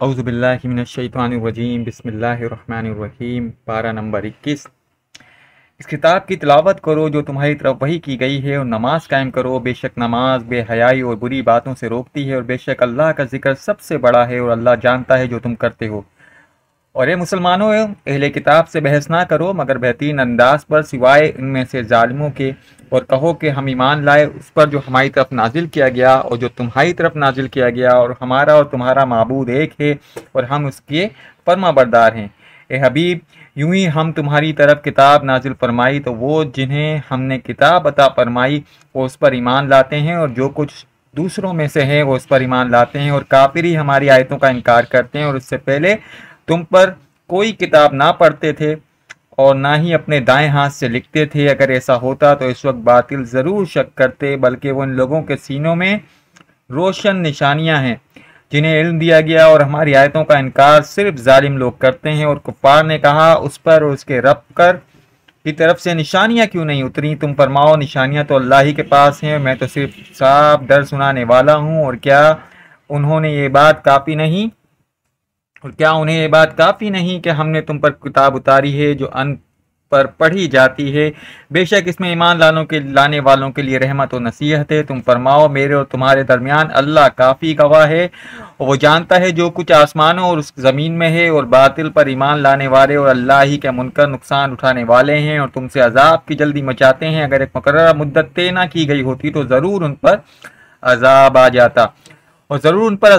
औज़ु बिल्लाहि मिनश्शैतानिर्रजीम बिस्मिल्लाहिर्रहमानिर्रहीम। पारा नंबर 21। इस किताब की तिलावत करो जो तुम्हारी तरफ वही की गई है, और नमाज कायम करो। बेशक नमाज बेहयाई और बुरी बातों से रोकती है, और बेशक अल्लाह का जिक्र सबसे बड़ा है, और अल्लाह जानता है जो तुम करते हो। और ये मुसलमानों, अहले किताब से बहस ना करो मगर बेहतरीन अंदाज पर, सिवाय इनमें से जालिमों के, और कहो कि हम ईमान लाए उस पर जो हमारी तरफ नाजिल किया गया और जो तुम्हारी तरफ नाजिल किया गया, और हमारा और तुम्हारा माबूद एक है और हम उसके फर्माबरदार हैं। ए हबीब, यूं ही हम तुम्हारी तरफ किताब नाजिल फरमाई तो वो जिन्हें हमने किताब अता फरमाई वो उस पर ईमान लाते हैं, और जो कुछ दूसरों में से है वो उस पर ईमान लाते हैं, और काफिर ही हमारी आयतों का इनकार करते हैं। और उससे पहले तुम पर कोई किताब ना पढ़ते थे और ना ही अपने दाएं हाथ से लिखते थे। अगर ऐसा होता तो इस वक्त बातिल जरूर शक करते, बल्कि वो इन लोगों के सीनों में रोशन निशानियां हैं जिन्हें इल्म दिया गया, और हमारी आयतों का इनकार सिर्फ जालिम लोग करते हैं। और कुफ्फार ने कहा, उस पर और उसके रब कर की तरफ से निशानियां क्यों नहीं उतरी? तुम फरमाओ, निशानियां तो अल्लाह ही के पास हैं, मैं तो सिर्फ साफ डर सुनाने वाला हूँ। और क्या उन्हें ये बात काफ़ी नहीं कि हमने तुम पर किताब उतारी है जो अन पर पढ़ी जाती है? बेशक इसमें ईमान लाने वालों के लिए रहमत और नसीहत है। तुम फरमाओ, मेरे और तुम्हारे दरमियान अल्लाह काफ़ी गवाह है, और वो जानता है जो कुछ आसमानों और उस ज़मीन में है। और बातिल पर ईमान लाने वाले और अल्लाह ही के मुनकर नुकसान उठाने वाले हैं, और तुमसे अजाब की जल्दी मचाते हैं। अगर एक मुकर्रर मुद्दत तय ना की गई होती तो ज़रूर उन पर अजाब आ जाता, और ज़रूर उन पर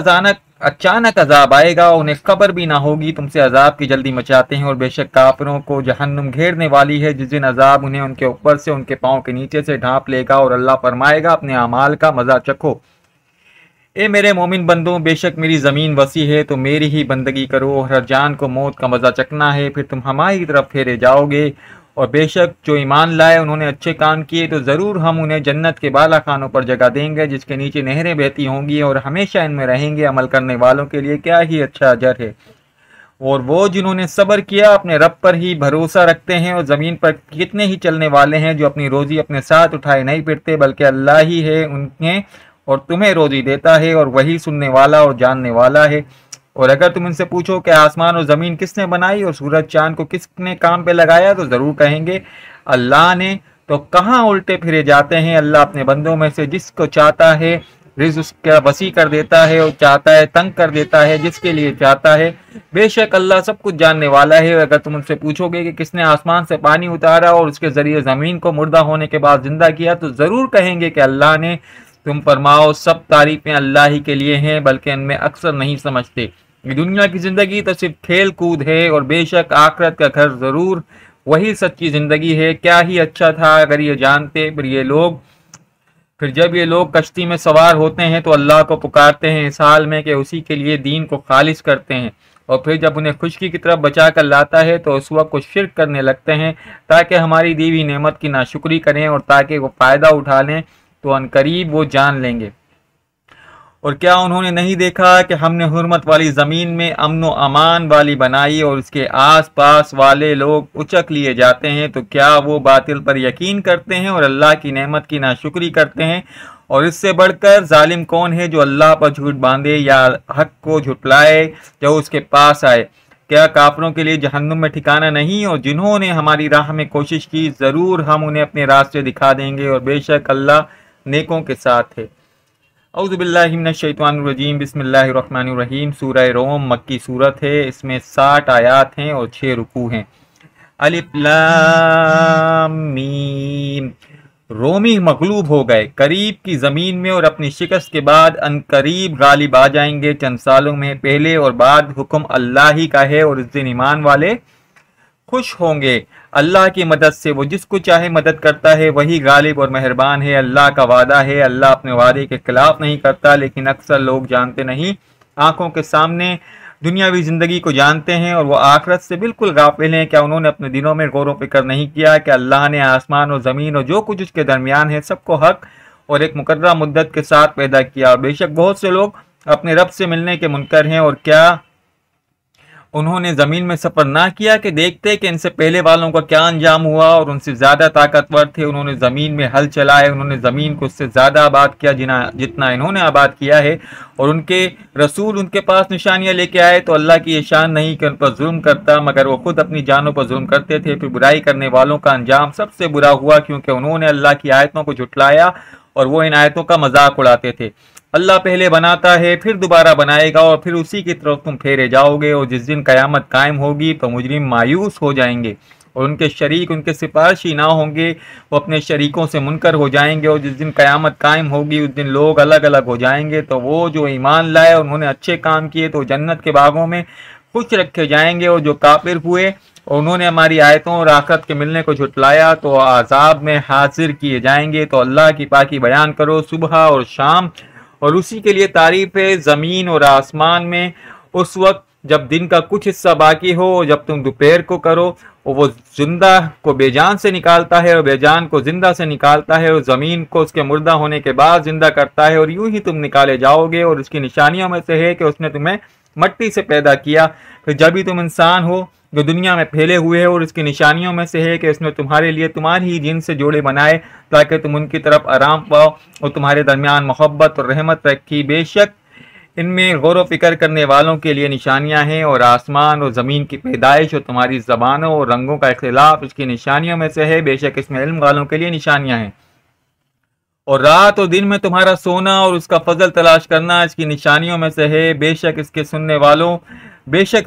अचानक अजाब आएगा, उन्हें खबर भी ना होगी। तुमसे अजाब की जल्दी मचाते हैं, और बेशक काफिरों को जहन्नुम घेरने वाली है, जिस दिन अजाब उन्हें उनके ऊपर से उनके पांव के नीचे से ढांप लेगा। और अल्लाह फरमाएगा, अपने अमाल का मजा चखो। ए मेरे मोमिन बंदों, बेशक मेरी ज़मीन वसी है तो मेरी ही बंदगी करो। हर जान को मौत का मजा चखना है, फिर तुम हमारी तरफ फेरे जाओगे। और बेशक जो ईमान लाए उन्होंने अच्छे काम किए तो ज़रूर हम उन्हें जन्नत के बाला खानों पर जगह देंगे, जिसके नीचे नहरें बहती होंगी, और हमेशा इनमें रहेंगे। अमल करने वालों के लिए क्या ही अच्छा अजर है। और वो जिन्होंने सब्र किया अपने रब पर ही भरोसा रखते हैं, और ज़मीन पर कितने ही चलने वाले हैं जो अपनी रोज़ी अपने साथ उठाए नहीं फिरते, बल्कि अल्लाह ही है उन्हें और तुम्हें रोज़ी देता है, और वही सुनने वाला और जानने वाला है। और अगर तुम इनसे पूछो कि आसमान और ज़मीन किसने बनाई और सूरज चांद को किसने काम पे लगाया, तो ज़रूर कहेंगे अल्लाह ने। तो कहाँ उल्टे फिरे जाते हैं। अल्लाह अपने बंदों में से जिसको चाहता है रिज़्क़ उसका वसी कर देता है, और चाहता है तंग कर देता है जिसके लिए चाहता है। बेशक अल्लाह सब कुछ जानने वाला है। अगर तुम उनसे पूछोगे कि किसने आसमान से पानी उतारा और उसके ज़रिए ज़मीन को मुर्दा होने के बाद जिंदा किया, तो ज़रूर कहेंगे कि अल्लाह ने। तुम फरमाओ, सब तारीफें अल्लाह ही के लिए हैं, बल्कि इनमें अक्सर नहीं समझते। दुनिया की जिंदगी तो सिर्फ खेल कूद है, और बेशक आखिरत का घर जरूर वही सच्ची जिंदगी है। क्या ही अच्छा था अगर ये जानते। फिर जब ये लोग कश्ती में सवार होते हैं तो अल्लाह को पुकारते हैं इस हाल में कि उसी के लिए दीन को खालिश करते हैं, और फिर जब उन्हें खुशकी की तरफ बचा कर लाता है तो उस वक्त को शिर्क करने लगते हैं, ताकि हमारी दी हुई नेमत की नाशुक्री करें और ताकि वो फ़ायदा उठा लें, तो अनकरीब वो जान लेंगे। और क्या उन्होंने नहीं देखा कि हमने हुर्मत वाली ज़मीन में अमन व अमान वाली बनाई, और उसके आस पास वाले लोग उचक लिए जाते हैं, तो क्या वो बातिल पर यकीन करते हैं और अल्लाह की नेमत की नाशुक्री करते हैं? और इससे बढ़कर जालिम कौन है जो अल्लाह पर झूठ बांधे या हक को झुटलाए जो उसके पास आए? क्या काफिरों के लिए जहन्नुम में ठिकाना नहीं? और जिन्होंने हमारी राह में कोशिश की ज़रूर हम उन्हें अपने रास्ते दिखा देंगे, और बेशक अल्लाह नेकों के साथ है। औज़ु बिल्लाहि मिनश्शैतानिर्रजीम बिस्मिल्लाहिर्रहमानिर्रहीम। सूरह रोम मक्की सूरत है। इसमें 60 आयात हैं और 6 रुकू हैं। अलिफ लाम मीम। रोमी मगलूब हो गए करीब की ज़मीन में, और अपनी शिकस्त के बाद अनकरीब गालिब आ जाएंगे चंद सालों में। पहले और बाद हुक्म अल्लाह ही का है, और इस दिन ईमान वाले खुश होंगे अल्लाह की मदद से। वो जिसको चाहे मदद करता है, वही गालिब और मेहरबान है। अल्लाह का वादा है, अल्लाह अपने वादे के खिलाफ नहीं करता, लेकिन अक्सर लोग जानते नहीं। आंखों के सामने दुनियावी जिंदगी को जानते हैं और वो आखिरत से बिल्कुल गाफिल हैं। क्या उन्होंने अपने दिलों में गौर व फिक्र नहीं किया कि अल्लाह ने आसमान और ज़मीन और जो कुछ उसके दरमियान है सबको हक और एक मुकर्ररा मुद्दत के साथ पैदा किया। बेशक बहुत से लोग अपने रब से मिलने के मुनकर हैं, انہوں نے زمین میں سفر نہ کیا کہ دیکھتے کہ ان سے پہلے والوں کا کیا انجام ہوا اور ان سے زیادہ طاقتور تھے، انہوں نے زمین میں ہل چلائے، انہوں نے زمین کو اس سے زیادہ آباد کیا جتنا انہوں نے آباد کیا ہے، اور ان کے رسول ان کے پاس نشانیاں لے کے آئے، تو اللہ کی یہ شان نہیں کہ ان پر ظلم کرتا، مگر وہ خود اپنی جانوں پر ظلم کرتے تھے۔ پھر برائی کرنے والوں کا انجام سب سے برا ہوا، کیونکہ انہوں نے اللہ کی آیتوں کو جھٹلایا اور وہ ان آیتوں کا مذاق اڑاتے تھے۔ اللہ پہلے بناتا ہے پھر دوبارہ بنائے گا اور پھر اسی کی طرف تم پھیرے جاؤ گے، اور جس دن قیامت قائم ہوگی تو مجرم مایوس ہو جائیں گے اور ان کے شریک ان کے سفارشی نہ ہوں گے، وہ اپنے شریکوں سے منکر ہو جائیں گے، اور جس دن قیامت قائم ہوگی اس دن لوگ الگ الگ ہو جائیں گے، تو وہ جو ایمان لائے اور انہوں نے اچھے کام کیے تو جنت کے باغوں میں خوش رکھے جائیں گے، اور جو کافر ہوئے اور انہوں نے ہماری آیتوں اور آخرت کے ملنے کو جھٹلایا تو عذاب میں حاضر کیے جائیں گے۔ تو اللہ کی پاکی بیان کرو صبح اور شام، اور اسی کے لیے تعریف ہے زمین اور آسمان میں اس وقت جب دن کا کچھ حصہ باقی ہو، جب تم دوپہر کو کرو، اور وہ زندہ کو بے جان سے نکالتا ہے اور بے جان کو زندہ سے نکالتا ہے، اور زمین کو اس کے مردہ ہونے کے بعد زندہ کرتا ہے، اور یوں ہی تم نکالے جاؤ گے۔ اور اس کی نشانیوں میں سے ہے کہ اس نے تمہیں مٹی سے پیدا کیا، پھر جب ہی تم انسان ہو جو دنیا میں پھیلے ہوئے ہے، اور اس کی نشانیوں میں سے ہے کہ اس نے تمہارے لیے تمہاری ہی جن سے جوڑے بنائے تاکہ تم ان کی طرف آرام پاؤ، اور تمہارے درمیان محبت اور رحمت رکھی۔ بے شک ان میں غور و فکر کرنے والوں کے لیے نشانیاں ہیں، اور آسمان اور زمین کی پیدائش اور تمہاری زبانوں اور رنگوں کا اختلاف اس کی نشانیوں میں سے ہے، بے شک اس میں علم والوں کے لیے نشانیاں ہیں۔ اور رات اور دن میں تمہارا سونا اور اس کا فضل تلاش کرنا اس کی نشانیوں میں سے ہے، بے شک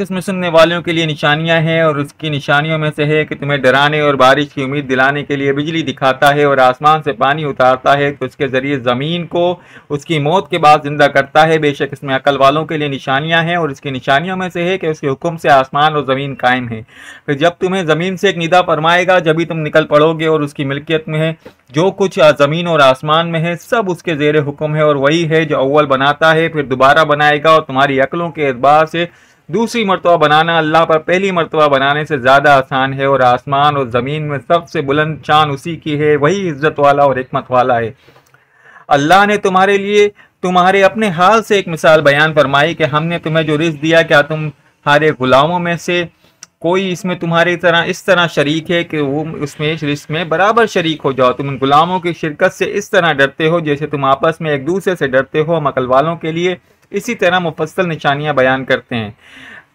اس میں سننے والوں کے لیے نشانیاں ہیں، اور اس کی نشانیوں میں سے ہے کہ تمہیں ڈرانے اور بارش کی امید دلانے کے لیے بجلی دکھاتا ہے، اور آسمان سے پانی اتارتا ہے تو اس کے ذریعے زمین کو اس کی موت کے بعد زندہ کرتا ہے، بے شک اس میں عقل والوں کے لیے نشانیاں ہیں، اور اس کی نشانیوں میں سے ہے کہ اس کے حکم سے آسمان اور زمین قائم ہے۔ پھر جب تمہیں زمین سے ایک ندا فرمائے گا جبھی تم نکل پڑو گے، اور اس کی ملکیت میں ہے جو کچھ زمین اور آسمان میں ہے، سب اس کے زیر حکم ہے، اور وہی ہے جو اول بناتا ہے پھر دوبارہ بنائے گا، اور تمہاری عقلوں کے اعتبار سے دوسری مرتبہ بنانا اللہ پر پہلی مرتبہ بنانے سے زیادہ آسان ہے، اور آسمان اور زمین میں سب سے بلند شان اسی کی ہے، وہی عزت والا اور حکمت والا ہے۔ اللہ نے تمہارے اپنے حال سے ایک مثال بیان فرمائی کہ ہم نے تمہیں جو رزق دیا، کیا تمہارے غلاموں میں سے کوئی اس میں تمہاری طرح اس طرح شریک ہے کہ وہ اس میں رزق میں برابر شریک ہو جاؤ؟ تم ان غلاموں کی شرکت سے اس طرح ڈرتے ہو جیسے تم آپس میں ایک دوسرے سے ڈرتے ہو۔ عقل والوں کے لیے اسی طرح مفصل نشانیاں بیان کرتے ہیں۔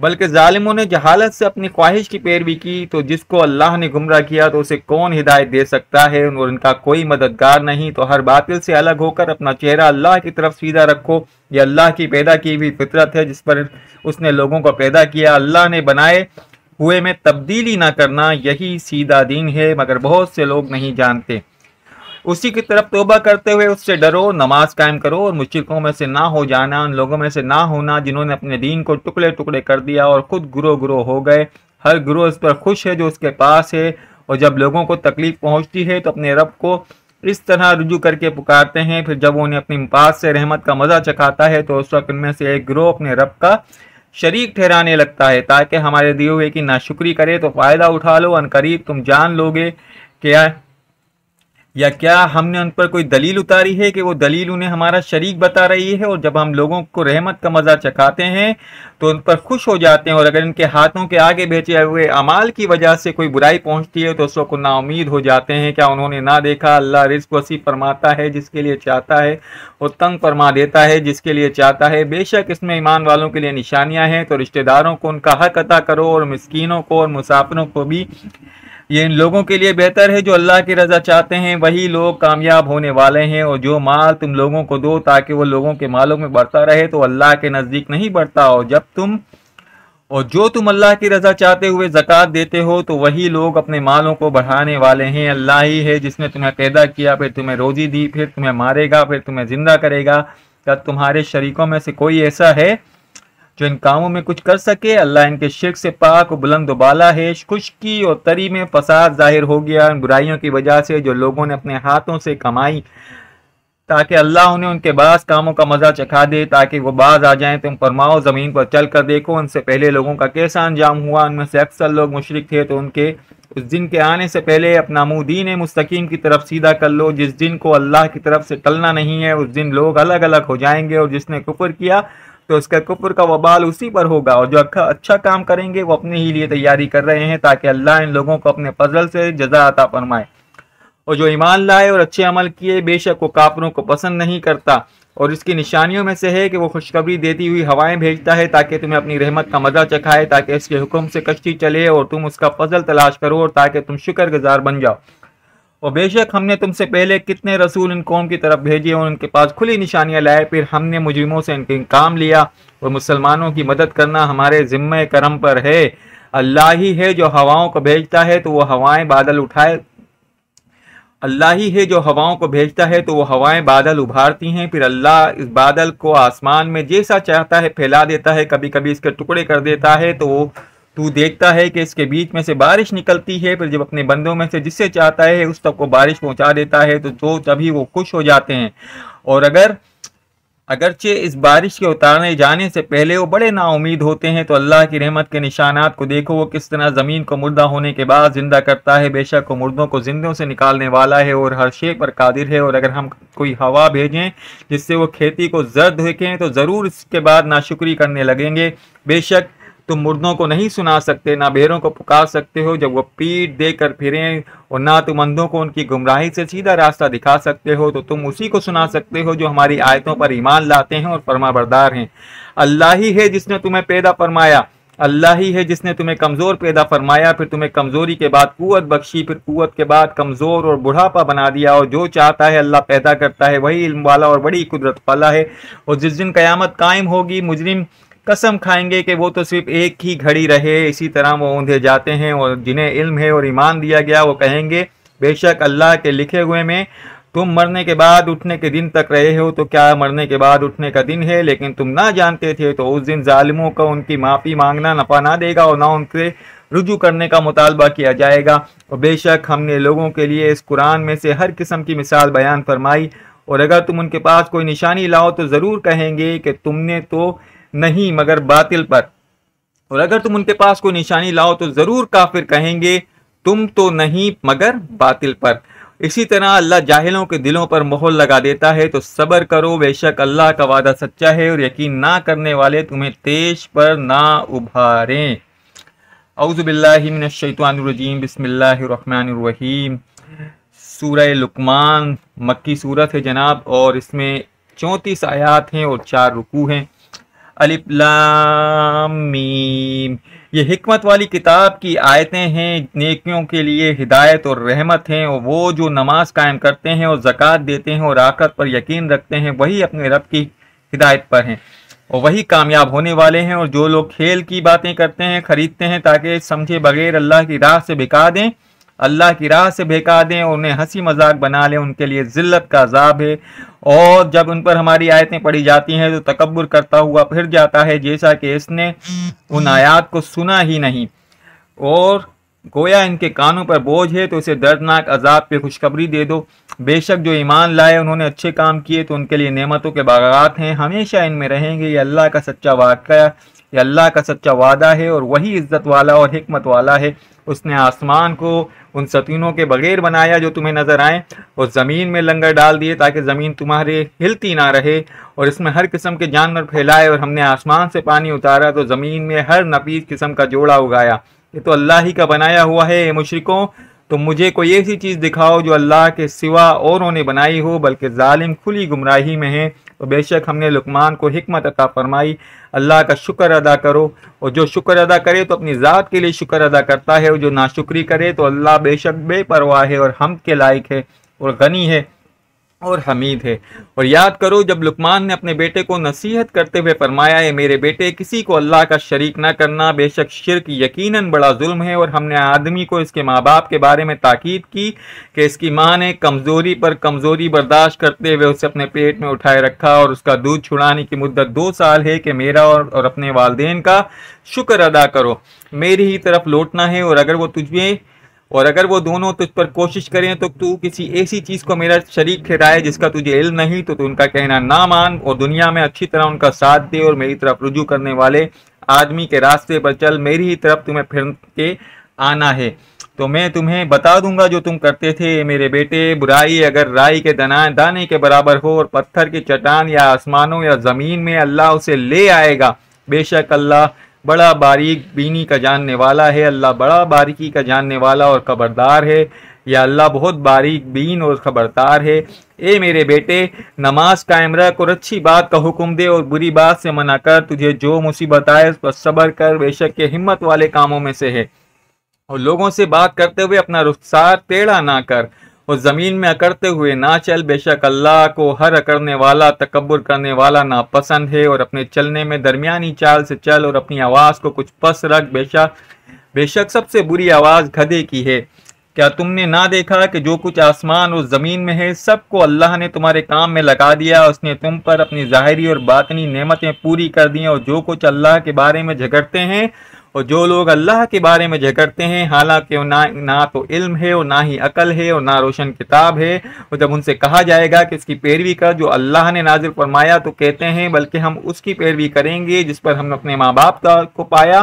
بلکہ ظالموں نے جہالت سے اپنی خواہش کی پیروی کی، تو جس کو اللہ نے گمراہ کیا تو اسے کون ہدایت دے سکتا ہے، اور ان کا کوئی مددگار نہیں۔ تو ہر باطل سے الگ ہو کر اپنا چہرہ اللہ کی طرف سیدھا رکھو، یہ اللہ کی پیدا کی ہوئی فطرت ہے جس پر اس نے لوگوں کو پیدا کیا۔ اللہ نے بنائے ہوئے میں تبدیلی نہ کرنا، یہی سیدھا دین ہے، مگر بہت سے لوگ نہیں جانتے۔ اسی کی طرف توبہ کرتے ہوئے اس سے ڈرو، نماز قائم کرو، اور مشرکوں میں سے نہ ہو جانا، ان لوگوں میں سے نہ ہونا جنہوں نے اپنے دین کو ٹکڑے ٹکڑے کر دیا اور خود گروہ گروہ ہو گئے۔ ہر گروہ اس پر خوش ہے جو اس کے پاس ہے، اور جب لوگوں کو تکلیف پہنچتی ہے تو اپنے رب کو اس طرح رجوع کر کے پکارتے ہیں، پھر جب انہیں اپنی پاس سے رحمت کا مزہ چکھاتا ہے تو اس وقت ان میں سے ایک گروہ اپنے رب کا شریک ٹھہرانے لگتا ہے تاکہ ہمارے دیے ہوئے کی ناشکری کرے تو فائدہ اٹھا لو۔ ان قریب تم جان لوگے کیا ہم نے ان پر کوئی دلیل اتاری ہے کہ وہ دلیل انہیں ہمارا شریک بتا رہی ہے، اور جب ہم لوگوں کو رحمت کا مزہ چکھاتے ہیں تو ان پر خوش ہو جاتے ہیں، اور اگر ان کے ہاتھوں کے آگے بھیجے ہوئے اعمال کی وجہ سے کوئی برائی پہنچتی ہے تو اس وقت نا امید ہو جاتے ہیں۔ کیا انہوں نے نہ دیکھا اللہ رزق وسیع فرماتا ہے جس کے لیے چاہتا ہے، اور تنگ فرما دیتا ہے جس کے لیے چاہتا ہے؟ بے شک اس میں ایمان والوں کے لیے نشانیاں ہیں، تو رشتہ داروں کو ان کا حق عطا کرو، اور مسکینوں کو اور مسافروں کو بھی، یہ ان لوگوں کے لیے بہتر ہے جو اللہ کی رضا چاہتے ہیں، وہی لوگ کامیاب ہونے والے ہیں۔ اور جو مال تم لوگوں کو دو تاکہ وہ لوگوں کے مالوں میں بڑھتا رہے تو اللہ کے نزدیک نہیں بڑھتا، اور جو تم اللہ کی رضا چاہتے ہوئے زکوٰۃ دیتے ہو تو وہی لوگ اپنے مالوں کو بڑھانے والے ہیں۔ اللہ ہی ہے جس نے تمہیں پیدا کیا، پھر تمہیں روزی دی، پھر تمہیں مارے گا، پھر تمہیں زندہ کرے گا۔ کیا تمہارے شریکوں میں سے کوئی ایسا ہے جو ان کاموں میں کچھ کر سکے؟ اللہ ان کے شرک سے پاک و بلند و بالا ہے۔ خشکی اور تری میں فساد ظاہر ہو گیا ان برائیوں کی وجہ سے جو لوگوں نے اپنے ہاتھوں سے کمائی، تاکہ اللہ انہیں ان کے بعض کاموں کا مزہ چکھا دے تاکہ وہ باز آ جائیں۔ تم فرماؤ زمین پر چل کر دیکھو ان سے پہلے لوگوں کا کیسا انجام ہوا، ان میں سے اکثر لوگ مشرک تھے، تو ان کے اس دن کے آنے سے پہلے اپنا منہ دین مستقیم کی طرف سیدھا کر لو۔ جس دن کو اللہ کی طرف سے ٹلنا نہیں ہے اس دن لوگ الگ الگ ہو جائیں گے، اور جس نے کفر کیا تو اس کا کفر کا وبال اسی پر ہوگا، اور جو اچھا کام کریں گے وہ اپنے ہی لیے تیاری کر رہے ہیں تاکہ اللہ ان لوگوں کو اپنے فضل سے جزا عطا فرمائے۔ اور جو ایمان لائے اور اچھے عمل کیے بے شک وہ کافروں کو پسند نہیں کرتا، اور اس کی نشانیوں میں سے ہے کہ وہ خوشخبری دیتی ہوئی ہوائیں بھیجتا ہے تاکہ تمہیں اپنی رحمت کا مزہ چکھائے، تاکہ اس کے حکم سے کشتی چلے اور تم اس کا فضل تلاش کرو، اور تاکہ تم شکر گزار بن جاؤ۔ اور بے شک ہم نے تم سے پہلے کتنے رسول ان قوم کی طرف بھیجے اور ان کے پاس کھلی نشانیاں لائے، پھر ہم نے مجرموں سے ان کا انتقام لیا، اور مسلمانوں کی مدد کرنا ہمارے ذمہ کرم پر ہے۔ اللہ ہی ہے جو ہواؤں کو بھیجتا ہے تو وہ ہوائیں بادل اٹھائے، اللہ ہی ہے جو ہواؤں کو بھیجتا ہے تو وہ ہوائیں بادل ابھارتی ہیں، پھر اللہ اس بادل کو آسمان میں جیسا چاہتا ہے پھیلا دیتا ہے، کبھی کبھی اس کے ٹکڑے کر دیتا ہے تو دیکھتا ہے کہ اس کے بیچ میں سے بارش نکلتی ہے، پھر جب اپنے بندوں میں سے جس سے چاہتا ہے اس تک کو بارش پہنچا دیتا ہے تو تبھی وہ خوش ہو جاتے ہیں، اور اگرچہ اس بارش کے اتارنے جانے سے پہلے وہ بڑے نا امید ہوتے ہیں۔ تو اللہ کی رحمت کے نشانات کو دیکھو، وہ کس طرح زمین کو مردہ ہونے کے بعد زندہ کرتا ہے، بے شک وہ مردوں کو زندوں سے نکالنے والا ہے اور ہر شے پر قادر ہے۔ اور اگر ہم کوئی ہوا بھیجیں جس سے وہ کھیتی کو زرد دیکھیں تو ضرور اس کے بعد ناشکری کرنے لگیں گے، بے شک تم مردوں کو نہیں سنا سکتے، نہ بہروں کو پکار سکتے ہو جب وہ پیٹ دے کر پھریں، اور نہ تم اندھوں کو ان کی گمراہی سے سیدھا راستہ دکھا سکتے ہو، تو تم اسی کو سنا سکتے ہو جو ہماری آیتوں پر ایمان لاتے ہیں اور فرما بردار ہیں۔ اللہ ہی ہے جس نے تمہیں پیدا فرمایا، اللہ ہی ہے جس نے تمہیں کمزور پیدا فرمایا، پھر تمہیں کمزوری کے بعد قوت بخشی، پھر قوت کے بعد کمزور اور بڑھاپا بنا دیا، اور جو چاہتا ہے اللہ پیدا کرتا ہے، وہی علم والا اور بڑی قدرت والا ہے۔ اور جس دن قیامت قائم ہوگی مجرم قسم کھائیں گے کہ وہ تو صرف ایک ہی گھڑی رہے، اسی طرح وہ اوندھے جاتے ہیں، اور جنہیں علم ہے اور ایمان دیا گیا وہ کہیں گے بے شک اللہ کے لکھے ہوئے میں تم مرنے کے بعد اٹھنے کے دن تک رہے ہو، تو کیا مرنے کے بعد اٹھنے کا دن ہے؟ لیکن تم نہ جانتے تھے، تو اس دن ظالموں کو ان کی معافی مانگنا نفع نہ دے گا، اور نہ ان سے رجوع کرنے کا مطالبہ کیا جائے گا۔ اور بے شک ہم نے لوگوں کے لیے اس قرآن میں سے ہر قسم کی مثال بیان فرمائی، اور اگر تم ان کے پاس کوئی نشانی لاؤ تو ضرور کہیں گے کہ تم نے تو نہیں مگر باطل پر، اور اگر تم ان کے پاس کوئی نشانی لاؤ تو ضرور کافر کہیں گے تم تو نہیں مگر باطل پر۔ اسی طرح اللہ جاہلوں کے دلوں پر مہر لگا دیتا ہے، تو صبر کرو، بے شک اللہ کا وعدہ سچا ہے، اور یقین نہ کرنے والے تمہیں تیش پر نہ ابھاریں۔ اعوذ باللہ من الشیطان الرجیم، بسم اللہ الرحمن الرحیم۔ سورہ لقمان مکی سورت ہے جناب، اور اس میں 34 آیات ہیں اور 4 رکوع ہیں۔ الف لام میم، یہ حکمت والی کتاب کی آیتیں ہیں، نیکیوں کے لیے ہدایت اور رحمت ہیں، اور وہ جو نماز قائم کرتے ہیں اور زکوٰۃ دیتے ہیں اور آخرت پر یقین رکھتے ہیں وہی اپنے رب کی ہدایت پر ہیں اور وہی کامیاب ہونے والے ہیں۔ اور جو لوگ کھیل کی باتیں کرتے ہیں، خریدتے ہیں تاکہ سمجھے بغیر اللہ کی راہ سے بھکا دیں، اللہ کی راہ سے بھیکا دیں اور انہیں ہنسی مذاق بنا لیں، ان کے لیے ذلت کا عذاب ہے۔ اور جب ان پر ہماری آیتیں پڑھی جاتی ہیں تو تکبر کرتا ہوا پھر جاتا ہے، جیسا کہ اس نے ان آیات کو سنا ہی نہیں، اور گویا ان کے کانوں پر بوجھ ہے، تو اسے دردناک عذاب پہ خوشخبری دے دو۔ بے شک جو ایمان لائے انہوں نے اچھے کام کیے تو ان کے لیے نعمتوں کے باغات ہیں، ہمیشہ ان میں رہیں گے۔ یہ اللہ کا سچا واقعہ، یہ اللہ کا سچا وعدہ ہے، اور وہی عزت والا اور حکمت والا ہے۔ اس نے آسمان کو ان ستونوں کے بغیر بنایا جو تمہیں نظر آئیں، اور زمین میں لنگر ڈال دیے تاکہ زمین تمہارے ہلتی نہ رہے، اور اس میں ہر قسم کے جانور پھیلائے، اور ہم نے آسمان سے پانی اتارا تو زمین میں ہر نفیس قسم کا جوڑا اگایا۔ یہ تو اللہ ہی کا بنایا ہوا ہے۔ اے مشرکوں، تم مجھے کوئی ایسی چیز دکھاؤ جو اللہ کے سوا اوروں نے بنائی ہو، بلکہ ظالم کھلی گمراہی میں ہیں۔ تو بے شک ہم نے لقمان کو حکمت عطا فرمائی، اللہ کا شکر ادا کرو، اور جو شکر ادا کرے تو اپنی ذات کے لیے شکر ادا کرتا ہے، اور جو ناشکری کرے تو اللہ بے شک بے پرواہ ہے اور حمد کے لائق ہے اور غنی ہے اور حمید ہے۔ اور یاد کرو جب لقمان نے اپنے بیٹے کو نصیحت کرتے ہوئے فرمایا، اے میرے بیٹے کسی کو اللہ کا شریک نہ کرنا، بے شک شرک یقیناً بڑا ظلم ہے۔ اور ہم نے آدمی کو اس کے ماں باپ کے بارے میں تاکید کی کہ اس کی ماں نے کمزوری پر کمزوری برداشت کرتے ہوئے اسے اپنے پیٹ میں اٹھائے رکھا، اور اس کا دودھ چھڑانے کی مدت 2 سال ہے کہ میرا اور اپنے والدین کا شکر ادا کرو، میری ہی طرف لوٹنا ہے۔ اور اگر وہ دونوں تجھ پر کوشش کریں تو کسی ایسی چیز کو میرا شریک ٹھہرائے جس کا تجھے علم نہیں، تو ان کا کہنا نہ مان، اور دنیا میں اچھی طرح ان کا ساتھ دے، اور میری طرف رجوع کرنے والے آدمی کے راستے پر چل، میری ہی طرف تمہیں پھر کے आना है तो मैं तुम्हें बता दूंगा जो तुम करते थे। मेरे बेटे, बुराई अगर राई के दाने के बराबर हो और पत्थर की चट्टान या आसमानों या ज़मीन में, अल्लाह उसे ले आएगा। बेशक अल्लाह बड़ा बारीक बीनी का जानने वाला है। अल्लाह बड़ा बारीकी का जानने वाला और खबरदार है। या अल्लाह बहुत बारीक बीन और खबरदार है। ए मेरे बेटे, नमाज कायम रख और अच्छी बात का हुक्म दे और बुरी बात से मना कर। तुझे जो मुसीबत आए उस पर सब्र कर, बेशक ये हिम्मत वाले कामों में से है। और लोगों से बात करते हुए अपना रुखसार टेढ़ा ना कर और जमीन में अकड़ते हुए ना चल। बेशक अल्लाह को हर अकड़ने वाला, तकब्बुर करने वाला नापसंद है। और अपने चलने में दरमियानी चाल से चल और अपनी आवाज़ को कुछ पस रख। बेशक सबसे बुरी आवाज़ गधे की है। क्या तुमने ना देखा कि जो कुछ आसमान और ज़मीन में है सबको अल्लाह ने तुम्हारे काम में लगा दिया। उसने तुम पर अपनी ज़ाहिरी और बातनी नेमतें पूरी कर दी। और जो कुछ अल्लाह के बारे में झगड़ते हैं और जो लोग अल्लाह के बारे में झगड़ते हैं, हालांकि ना तो इल्म है और ना ही अकल है और ना रोशन किताब है। और जब उनसे कहा जाएगा कि इसकी पैरवी कर जो अल्लाह ने नाजिल फरमाया, तो कहते हैं बल्कि हम उसकी पैरवी करेंगे जिस पर हमने अपने माँ बाप को पाया।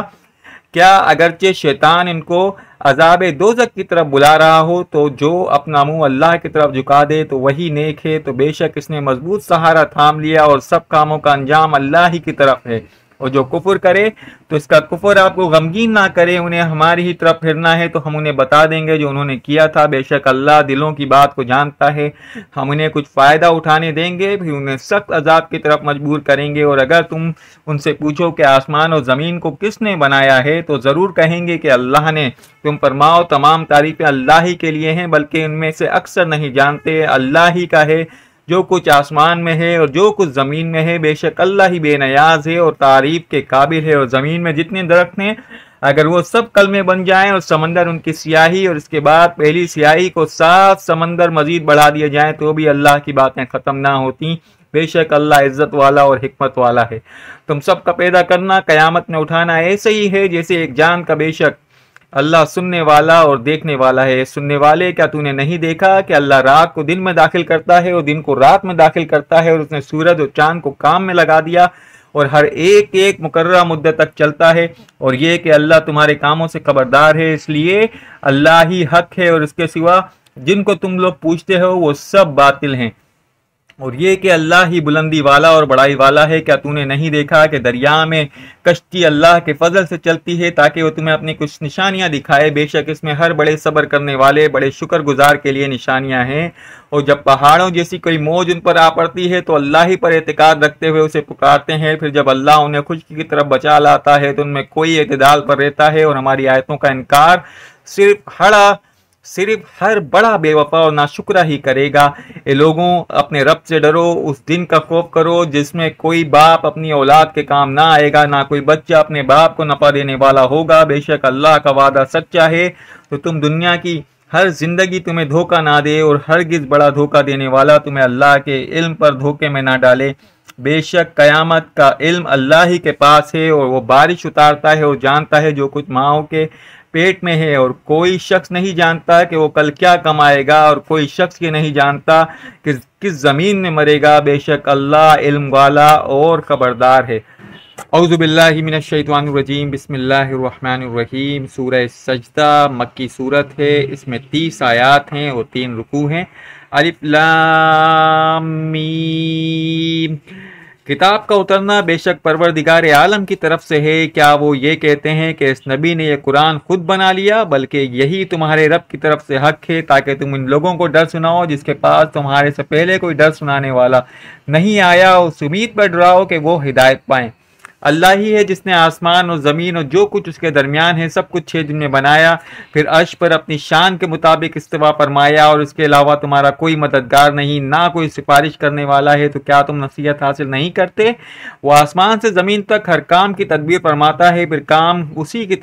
क्या अगरचे शैतान इनको अजाब दोज़ख की तरफ बुला रहा हो, तो जो अपना मुंह अल्लाह की तरफ झुका दे तो वही नेक है। तो बेशक इसने मजबूत सहारा थाम लिया और सब कामों का अंजाम अल्लाह ही की तरफ है। और जो कुफर करे तो इसका कुफर आपको गमगीन ना करे। उन्हें हमारी ही तरफ फिरना है तो हम उन्हें बता देंगे जो उन्होंने किया था। बेशक अल्लाह दिलों की बात को जानता है। हम उन्हें कुछ फ़ायदा उठाने देंगे, फिर उन्हें सख्त अजाब की तरफ मजबूर करेंगे। और अगर तुम उनसे पूछो कि आसमान और ज़मीन को किसने बनाया है, तो ज़रूर कहेंगे कि अल्लाह ने। तुम फरमाओ तमाम तारीफ़ें अल्लाह ही के लिए हैं, बल्कि इनमें से अक्सर नहीं जानते। अल्लाह ही का है जो कुछ आसमान में है और जो कुछ ज़मीन में है। बेशक अल्लाह ही बेनियाज है और तारीफ के काबिल है। और ज़मीन में जितने दरख्त हैं, अगर वो सब कलमे बन जाएं और समंदर उनकी स्याही और इसके बाद पहली स्याही को 7 समंदर मजीद बढ़ा दिए जाएं, तो भी अल्लाह की बातें ख़त्म ना होती। बेशक अल्लाह इज़्ज़त वाला और हिकमत वाला है। तुम सब का पैदा करना, क़यामत में उठाना ऐसे ही है जैसे एक जान का। बेशक अल्लाह सुनने वाला और देखने वाला है। सुनने वाले, क्या तूने नहीं देखा कि अल्लाह रात को दिन में दाखिल करता है और दिन को रात में दाखिल करता है। और उसने सूरज और चांद को काम में लगा दिया और हर एक एक मुकर्ररा मुद्दत तक चलता है। और ये कि अल्लाह तुम्हारे कामों से खबरदार है। इसलिए अल्लाह ही हक है और इसके सिवा जिनको तुम लोग पूछते हो वो सब बातिल हैं। और ये कि अल्लाह ही बुलंदी वाला और बड़ाई वाला है। क्या तूने नहीं देखा कि दरिया में कश्ती अल्लाह के फजल से चलती है ताकि वो तुम्हें अपनी कुछ निशानियां दिखाए। बेशक इसमें हर बड़े सब्र करने वाले, बड़े शुक्रगुजार के लिए निशानियां हैं। और जब पहाड़ों जैसी कोई मौज उन पर आ पड़ती है तो अल्लाह ही पर एतकाद रखते हुए उसे पुकारते हैं। फिर जब अल्लाह उन्हें खुशकी की तरफ बचा लाता है तो उनमें कोई एतदाल पर रहता है। और हमारी आयतों का इनकार सिर्फ हर बड़ा बेवफा और नाशुक्रा ही करेगा। ये लोगों, अपने रब से डरो, उस दिन का खौफ करो जिसमें कोई बाप अपनी औलाद के काम ना आएगा, ना कोई बच्चा अपने बाप को नफा देने वाला होगा। बेशक अल्लाह का वादा सच्चा है। तो तुम दुनिया की हर जिंदगी तुम्हें धोखा ना दे और हरगिज बड़ा धोखा देने वाला तुम्हें अल्लाह के इल्म पर धोखे में ना डाले। बेशक कयामत का इल्म अल्लाह ही के पास है और वो बारिश उतारता है और जानता है जो कुछ माओं के पेट में है। और कोई शख्स नहीं जानता कि वो कल क्या कमाएगा और कोई शख्स ये नहीं जानता कि किस ज़मीन में मरेगा। बेशक अल्लाह इल्म वाला और ख़बरदार है। औज़ु बिल्लाहि मिनश शैतानिर रजीम, बिस्मिल्लाहिर रहमानिर रहीम। सूरह सजदा मक्की सूरत है। इसमें 30 आयात हैं और 3 रुकू हैं। अलिफ लाम मीम। किताब का उतरना बेशक परवरदिगार आलम की तरफ से है। क्या वो ये कहते हैं कि इस नबी ने यह कुरान खुद बना लिया? बल्कि यही तुम्हारे रब की तरफ से हक है ताकि तुम इन लोगों को डर सुनाओ जिसके पास तुम्हारे से पहले कोई डर सुनाने वाला नहीं आया। उस उम्मीद पर डराओ कि वो हिदायत पाएं। अल्लाह ही है जिसने आसमान और ज़मीन और जो कुछ उसके दरमियान है सब कुछ 6 दिन में बनाया, फिर अर्श पर अपनी शान के मुताबिक इस्तिवा फरमाया। और इसके अलावा तुम्हारा कोई मददगार नहीं, ना कोई सिफारिश करने वाला है। तो क्या तुम नसीहत हासिल नहीं करते? वो आसमान से ज़मीन तक हर काम की तदबीर फरमाता है, फिर काम उसी की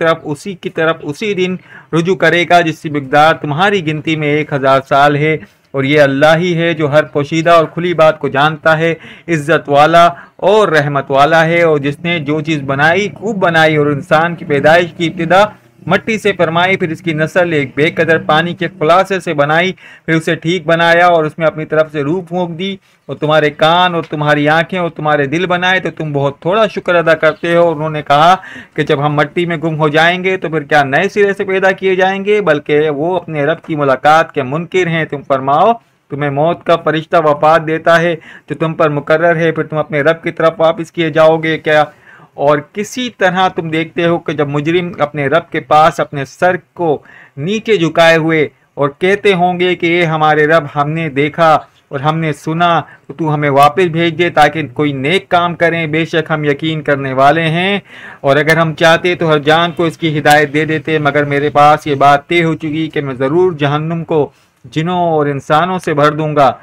तरफ उसी दिन रुजू करेगा जिसकी मिक़दार तुम्हारी गिनती में 1000 साल है। और ये अल्लाह ही है जो हर पोशीदा और खुली बात को जानता है, इज्जत वाला और रहमत वाला है। और जिसने जो चीज़ बनाई खूब बनाई और इंसान की पैदाइश की इब्तिदा मट्टी से फरमाई, फिर इसकी नस्ल एक बेकदर पानी के खुलासे से बनाई, फिर उसे ठीक बनाया और उसमें अपनी तरफ से रूह फूंक दी, और तुम्हारे कान और तुम्हारी आंखें और तुम्हारे दिल बनाए, तो तुम बहुत थोड़ा शुक्र अदा करते हो। उन्होंने कहा कि जब हम मट्टी में गुम हो जाएंगे तो फिर क्या नए सिरे से पैदा किए जाएंगे, बल्कि वो अपने रब की मुलाकात के मुनकिर हैं। तुम फरमाओ, तुम्हें मौत का फरिश्ता वफात देता है जो तुम पर मुकर्रर है, फिर तुम अपने रब की तरफ वापस किए जाओगे क्या? और किसी तरह तुम देखते हो कि जब मुजरिम अपने रब के पास अपने सर को नीचे झुकाए हुए और कहते होंगे कि ये हमारे रब, हमने देखा और हमने सुना, तो तू हमें वापस भेज दे ताकि कोई नेक काम करें, बेशक हम यकीन करने वाले हैं। और अगर हम चाहते तो हर जान को इसकी हिदायत दे देते, मगर मेरे पास ये बात तय हो चुकी कि मैं ज़रूर जहन्नुम को जिनों और इंसानों से भर दूंगा।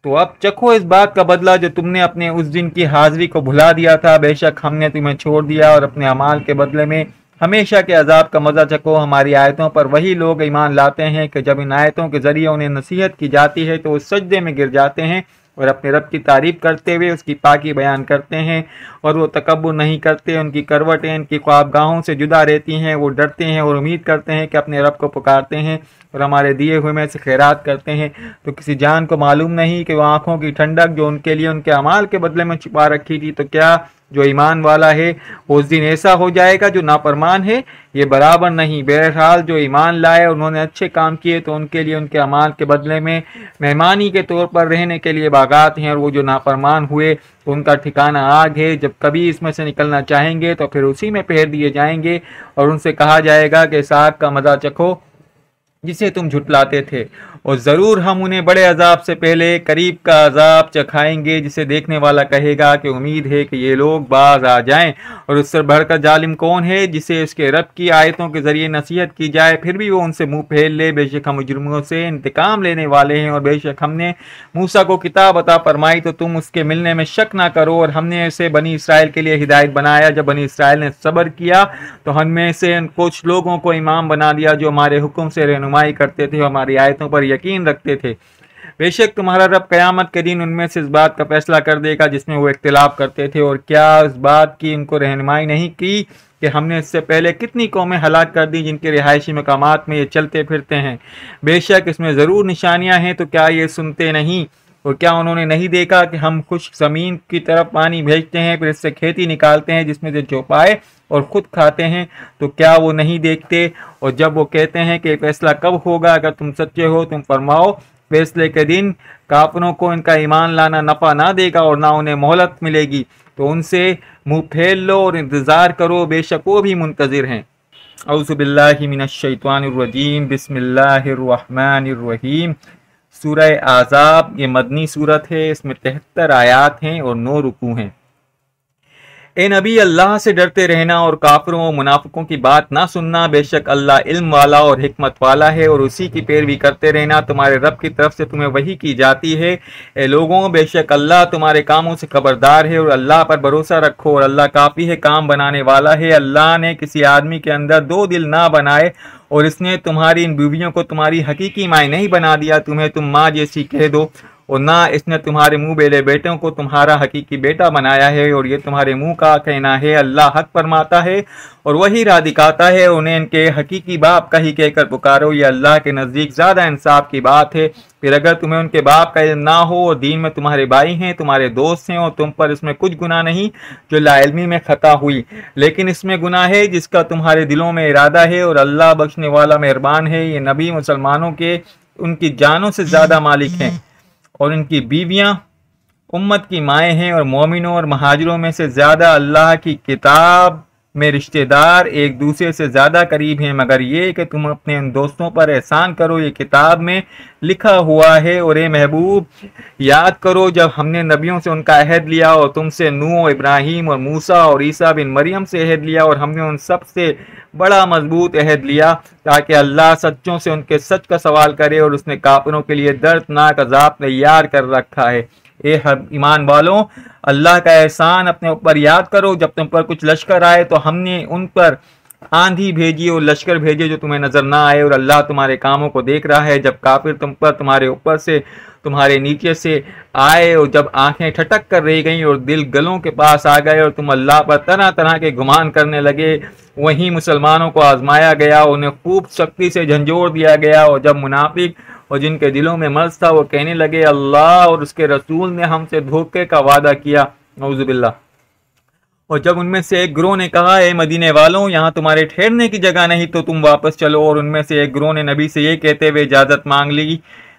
तो अब चखो इस बात का बदला जो तुमने अपने उस दिन की हाजिरी को भुला दिया था। बेशक हमने तुम्हें छोड़ दिया और अपने अमाल के बदले में हमेशा के अजाब का मजा चखो। हमारी आयतों पर वही लोग ईमान लाते हैं कि जब इन आयतों के जरिए उन्हें नसीहत की जाती है तो वो सजदे में गिर जाते हैं और अपने रब की तारीफ करते हुए उसकी पाकी बयान करते हैं, और वो तकब्बुर नहीं करते। उनकी करवटें इनकी ख्वाबगाहों से जुदा रहती हैं, वो डरते हैं और उम्मीद करते हैं कि अपने रब को पुकारते हैं और हमारे दिए हुए में से खैरात करते हैं। तो किसी जान को मालूम नहीं कि वो आंखों की ठंडक जो उनके लिए उनके अमाल के बदले में छुपा रखी थी, तो क्या जो ईमान वाला है उस दिन ऐसा हो जाएगा जो नाफरमान है? ये बराबर नहीं। बहरहाल जो ईमान लाए उन्होंने अच्छे काम किए तो उनके लिए उनके अमाल के बदले में मेहमानी के तौर पर रहने के लिए बागात हैं, और वो जो नाफरमान हुए तो उनका ठिकाना आग है। जब कभी इसमें से निकलना चाहेंगे तो फिर उसी में फेर दिए जाएंगे, और उनसे कहा जाएगा कि इस आग का मजा चखो जिसे तुम झुटलाते थे, और ज़रूर हम उन्हें बड़े अजाब से पहले करीब का अजाब चखाएंगे जिसे देखने वाला कहेगा कि उम्मीद है कि ये लोग बाज आ जाएं। और उससे बढ़कर जालिम कौन है जिसे उसके रब की आयतों के जरिए नसीहत की जाए फिर भी वो उनसे मुंह फेर ले। बेशक हम मुजरिमों से इंतकाम लेने वाले हैं, और बेशक हमने मूसा को किताब अता फरमाई तो तुम उसके मिलने में शक ना करो, और हमने इसे बनी इसराइल के लिए हिदायत बनाया। जब बनी इसराइल ने सब्र किया तो हमने से कुछ लोगों को इमाम बना दिया जो हमारे हुक्म से रहनुमाई करते थे और हमारी आयतों पर यकीन रखते थे। बेशक तुम्हारा रब कयामत के दिन उनमें से इस बात का फैसला कर देगा जिसमें वो इख्तिलाफ करते थे, और क्या इस बात की उनको रहनुमाई नहीं की कि हमने इससे पहले कितनी कौमें हलाक कर दी जिनके रिहायशी मकामात में ये चलते फिरते हैं। बेशक इसमें ज़रूर निशानियां हैं, तो क्या ये सुनते नहीं? और क्या उन्होंने नहीं देखा कि हम खुश्क ज़मीन की तरफ पानी भेजते हैं, फिर इससे खेती निकालते हैं जिसमें से चौपाए और ख़ुद खाते हैं, तो क्या वो नहीं देखते? और जब वो कहते हैं कि फैसला कब होगा, अगर तुम सच्चे हो तुम फरमाओ फैसले के दिन काफिरों को इनका ईमान लाना नफ़ा ना देगा और ना उन्हें मोहलत मिलेगी, तो उनसे मुँह फेर लो और इंतज़ार करो, बेशक वो भी मुंतज़िर हैं। औज़ु बिल्लाहि मिनश्शैतानिर्रजीम, बिस्मिल्लाहिर्रहमानिर्रहीम। सूरह आज़ाब ये मदनी सूरत है, इसमें 73 आयात हैं और 9 रुकू हैं। ए नबी, अल्लाह से डरते रहना और काफिरों और मुनाफिकों की बात ना सुनना। बेशक अल्लाह इल्म वाला और हिकमत वाला है, और उसी की पैरवी करते रहना। तुम्हारे रब की तरफ से तुम्हें वही की जाती है। ए लोगों, बेशक अल्लाह तुम्हारे कामों से खबरदार है, और अल्लाह पर भरोसा रखो, और अल्लाह काफ़ी है, काम बनाने वाला है। अल्लाह ने किसी आदमी के अंदर 2 दिल ना बनाए, और इसने तुम्हारी इन बीवियों को तुम्हारी हकीकी माँ नहीं बना दिया, तुम्हें तुम माँ जैसी कह दो, और ना इसने तुम्हारे मुंह बेले बेटों को तुम्हारा हकीकी बेटा बनाया है, और ये तुम्हारे मुंह का कहना है। अल्लाह हक फरमाता है और वही राह दिखाता है, उन्हें इनके हकीकी बाप का ही कहकर पुकारो, ये अल्लाह के नज़दीक ज़्यादा इंसाफ की बात है। फिर अगर तुम्हें उनके बाप का इल्म ना हो और दीन में तुम्हारे भाई हैं, तुम्हारे दोस्त हैं, और तुम पर इसमें कुछ गुनाह नहीं जो लाइल्मी में खता हुई, लेकिन इसमें गुनाह है जिसका तुम्हारे दिलों में इरादा है, और अल्लाह बख्शने वाला मेहरबान है। ये नबी मुसलमानों के उनकी जानों से ज़्यादा मालिक हैं, और इनकी बीवियां उम्मत की माएँ हैं, और मोमिनों और महाजिरों में से ज़्यादा अल्लाह की किताब में रिश्तेदार एक दूसरे से ज़्यादा करीब हैं, मगर ये कि तुम अपने उन दोस्तों पर एहसान करो, ये किताब में लिखा हुआ है। और ए महबूब, याद करो जब हमने नबियों से उनका अहद लिया, और तुमसे नूह, इब्राहिम और मूसा और ईसा बिन मरियम से अहद लिया, और हमने उन सब से बड़ा मजबूत अहद लिया ताकि अल्लाह सच्चों से उनके सच का सवाल करे, और उसने काफिरों के लिए दर्दनाक अजाब तैयार कर रखा है। ए ईमान वालों, अल्लाह का एहसान अपने ऊपर याद करो। जब तुम पर कुछ लश्कर आए तो हमने उन पर आंधी भेजी और लश्कर भेजे जो तुम्हें नजर ना आए, और अल्लाह तुम्हारे कामों को देख रहा है। जब काफिर तुम पर तुम्हारे ऊपर से تمہارے نیچے سے آئے اور جب آنکھیں ٹھٹک کر رہ گئیں اور دل گلوں کے پاس آ گئے اور تم اللہ پر طرح طرح کے گمان کرنے لگے، وہیں مسلمانوں کو آزمایا گیا، انہیں خوب سختی سے جھنجھوڑ دیا گیا، اور جب منافق اور جن کے دلوں میں مرض تھا وہ کہنے لگے اللہ اور اس کے رسول نے ہم سے دھوکے کا وعدہ کیا، نعوذ باللہ، اور جب ان میں سے ایک گروہ نے کہا اے مدینے والوں یہاں تمہارے ٹھہرنے کی جگہ نہیں تو تم واپس چلو، اور ان میں سے ایک گروہ نے نبی سے یہ کہتے ہوئے اجازت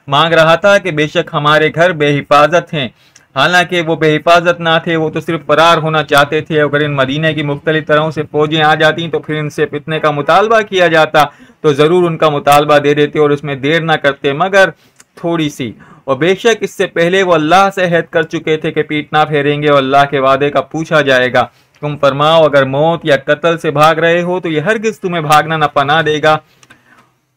مانگ رہا تھا کہ بے شک ہمارے گھر بے حفاظت ہیں، حالانکہ وہ بے حفاظت نہ تھے، وہ تو صرف فرار ہونا چاہتے تھے، اگر ان مدینے کی مختلف طرحوں سے فوجیں آ جاتی تو پھر ان سے فتنے کا مطالبہ کیا جاتا تو ضرور ان کا مطالبہ دے دیتے اور اس میں دیر نہ کرتے مگر تھوڑی سی، اور بے شک اس سے پہلے وہ اللہ سے عہد کر چکے تھے کہ پیٹ نہ پھیریں گے اور اللہ کے وعدے کا پوچھا جائے گا، تم فرماؤ اگر موت یا قتل سے بھاگ رہے ہو تو یہ ہرگز تمہیں بھاگنا نہ پناہ دے گا،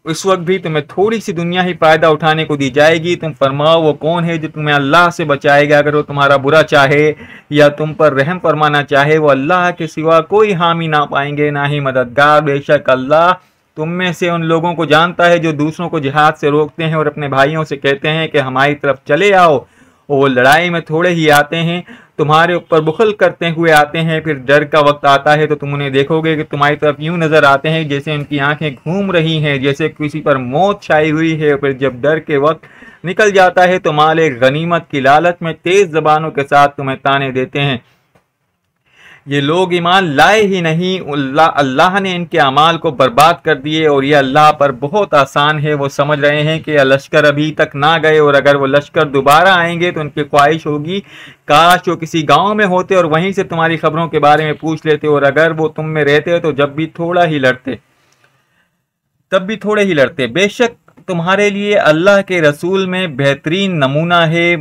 اس وقت بھی تمہیں تھوڑی سی دنیا ہی فائدہ اٹھانے کو دی جائے گی، تم فرماؤ وہ کون ہے جو تمہیں اللہ سے بچائے گا اگر وہ تمہارا برا چاہے یا تم پر رحم فرمانا چاہے، وہ اللہ کے سوا کوئی حامی نہ پائیں گے نہ ہی مددگار، بے شک اللہ تم میں سے ان لوگوں کو جانتا ہے جو دوسروں کو جہاد سے روکتے ہیں اور اپنے بھائیوں سے کہتے ہیں کہ ہماری طرف چلے آؤ، اور وہ لڑائی میں تھوڑے ہی آتے ہیں، تمہارے اوپر بخل کرتے ہوئے آتے ہیں، پھر ڈر کا وقت آتا ہے تو تم انہیں دیکھو گے کہ تمہاری طرف یوں نظر آتے ہیں جیسے ان کی آنکھیں گھوم رہی ہیں، جیسے کسی پر موت چھائی ہوئی ہے، پھر جب ڈر کے وقت نکل جاتا ہے تو مال غنیمت کی لالچ میں تیز زبانوں کے ساتھ تمہیں تانے دیتے ہیں، یہ لوگ ایمان لائے ہی نہیں، اللہ نے ان کے اعمال کو برباد کر دیے اور یہ اللہ پر بہت آسان ہے، وہ سمجھ رہے ہیں کہ لشکر ابھی تک نہ گئے اور اگر وہ لشکر دوبارہ آئیں گے تو ان کی خواہش ہوگی کاش وہ کسی گاؤں میں ہوتے اور وہیں سے تمہاری خبروں کے بارے میں پوچھ لیتے، اور اگر وہ تم میں رہتے تو تب بھی تھوڑے ہی لڑتے، بے شک تمہارے لیے اللہ کے رسول میں بہترین نمونہ ہے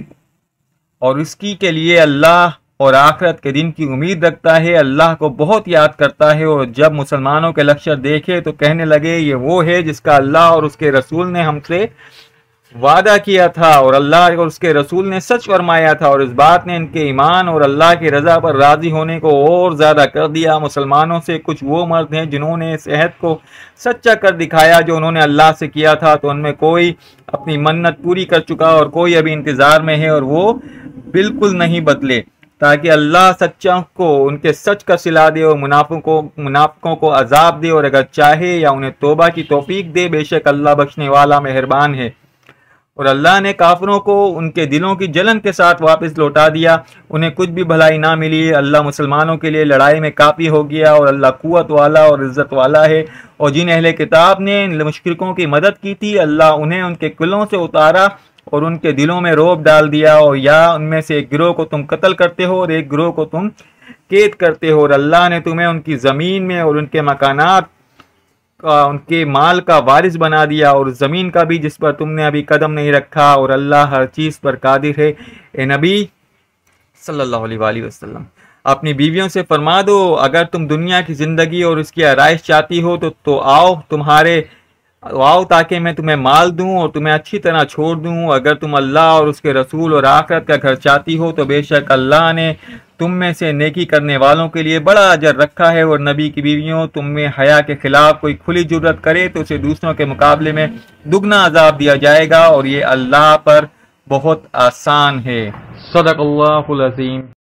اور اس کی کے لیے اللہ اور آخرت کے دن کی امید رکھتا ہے، اللہ کو بہت یاد کرتا ہے، اور جب مسلمانوں کے لشکر دیکھے تو کہنے لگے یہ وہ ہے جس کا اللہ اور اس کے رسول نے ہم سے وعدہ کیا تھا، اور اللہ اور اس کے رسول نے سچ فرمایا تھا، اور اس بات نے ان کے ایمان اور اللہ کی رضا پر راضی ہونے کو اور زیادہ کر دیا، مسلمانوں سے کچھ وہ مرد ہیں جنہوں نے اس عہد کو سچا کر دکھایا جو انہوں نے اللہ سے کیا تھا، تو ان میں کوئی اپنی منت پوری کر چکا اور کوئی ابھی انتظار میں ہے، اور وہ بالکل نہیں بدلے، تاکہ اللہ سچوں کو ان کے سچ کا صلہ دے اور منافقوں کو عذاب دے، اور اگر چاہے یا انہیں توبہ کی توفیق دے، بے شک اللہ بخشنے والا مہربان ہے، اور اللہ نے کافروں کو ان کے دلوں کی جلن کے ساتھ واپس لوٹا دیا، انہیں کچھ بھی بھلائی نہ ملی، اللہ مسلمانوں کے لیے لڑائی میں کافی ہو گیا، اور اللہ قوت والا اور عزت والا ہے، اور جن اہل کتاب نے ان مشرکوں کی مدد کی تھی اللہ انہیں ان کے قلعوں سے اتارا اور ان کے دلوں میں رعب ڈال دیا، اور یا ان میں سے ایک گروہ کو تم قتل کرتے ہو اور ایک گروہ کو تم قید کرتے ہو، اور اللہ نے تمہیں ان کی زمین میں اور ان کے مکانات کا ان کے مال کا وارث بنا دیا، اور زمین کا بھی جس پر تم نے ابھی قدم نہیں رکھا، اور اللہ ہر چیز پر قادر ہے، اے نبی صلی اللہ علیہ وآلہ وسلم اپنی بیویوں سے فرما دو اگر تم دنیا کی زندگی اور اس کی آرائش چاہتی ہو تو آؤ تاکہ میں تمہیں مال دوں اور تمہیں اچھی طرح چھوڑ دوں، اگر تم اللہ اور اس کے رسول اور آخرت کا گھر چاہتی ہو تو بے شک اللہ نے تم میں سے نیکی کرنے والوں کے لیے بڑا اجر رکھا ہے، اور نبی کی بیویوں تم میں حیا کے خلاف کوئی کھلی جرت کرے تو اسے دوسروں کے مقابلے میں دگنا عذاب دیا جائے گا، اور یہ اللہ پر بہت آسان ہے۔ صدق اللہ العظیم۔